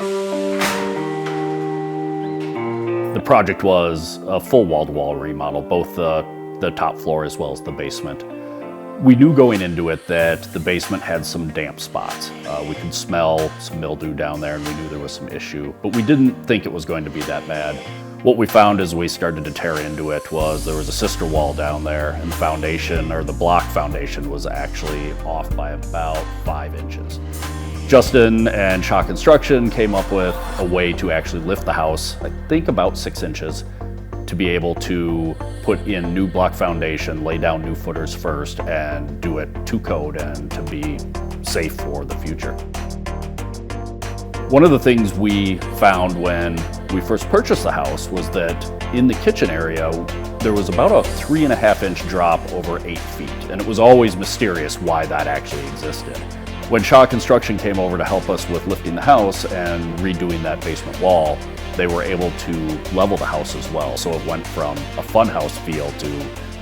The project was a full wall-to-wall remodel, both the top floor as well as the basement. We knew going into it that the basement had some damp spots. We could smell some mildew down there and we knew there was some issue, but we didn't think it was going to be that bad. What we found as we started to tear into it was there was a sister wall down there and the foundation, or the block foundation, was actually off by about 5 inches. Justin and Shaa Construction came up with a way to actually lift the house, I think about 6 inches, to be able to put in new block foundation, lay down new footers first, and do it to code and to be safe for the future. One of the things we found when we first purchased the house was that in the kitchen area, there was about a 3.5-inch drop over 8 feet, and it was always mysterious why that actually existed. When Shaa Construction came over to help us with lifting the house and redoing that basement wall, they were able to level the house as well. So it went from a funhouse feel to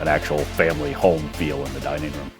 an actual family home feel in the dining room.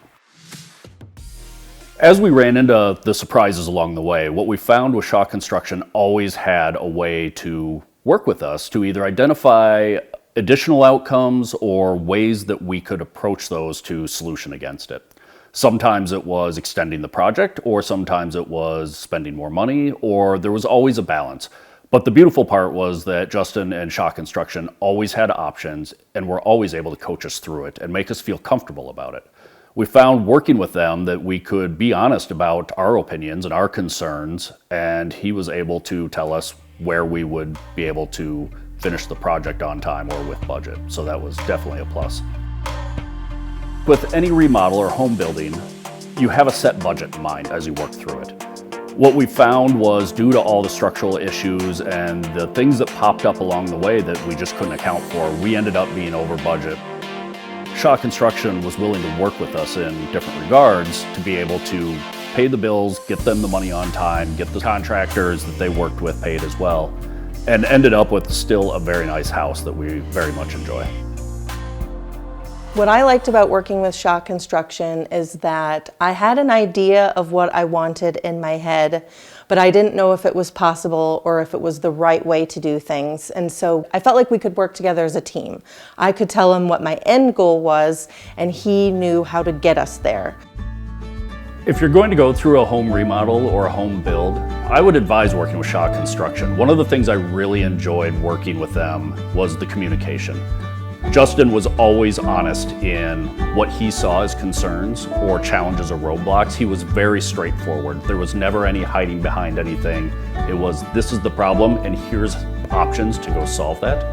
As we ran into the surprises along the way, what we found was Shaa Construction always had a way to work with us to either identify additional outcomes or ways that we could approach those to solution against it. Sometimes it was extending the project, or sometimes it was spending more money, or there was always a balance. But the beautiful part was that Justin and Shaa Construction always had options and were always able to coach us through it and make us feel comfortable about it. We found working with them that we could be honest about our opinions and our concerns, and he was able to tell us where we would be able to finish the project on time or with budget. So that was definitely a plus. With any remodel or home building, you have a set budget in mind as you work through it. What we found was, due to all the structural issues and the things that popped up along the way that we just couldn't account for, we ended up being over budget. Shaa Construction was willing to work with us in different regards to be able to pay the bills, get them the money on time, get the contractors that they worked with paid as well, and ended up with still a very nice house that we very much enjoy. What I liked about working with Shaa Construction is that I had an idea of what I wanted in my head, but I didn't know if it was possible or if it was the right way to do things. And so I felt like we could work together as a team. I could tell him what my end goal was, and he knew how to get us there. If you're going to go through a home remodel or a home build, I would advise working with Shaa Construction. One of the things I really enjoyed working with them was the communication. Justin was always honest in what he saw as concerns or challenges or roadblocks. He was very straightforward. There was never any hiding behind anything. It was, this is the problem and here's options to go solve that.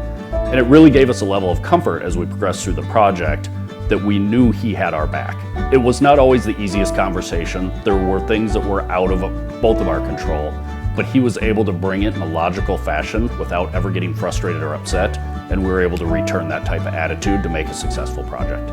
And it really gave us a level of comfort as we progressed through the project that we knew he had our back. It was not always the easiest conversation. There were things that were out of both of our control, but he was able to bring it in a logical fashion without ever getting frustrated or upset, and we were able to return that type of attitude to make a successful project.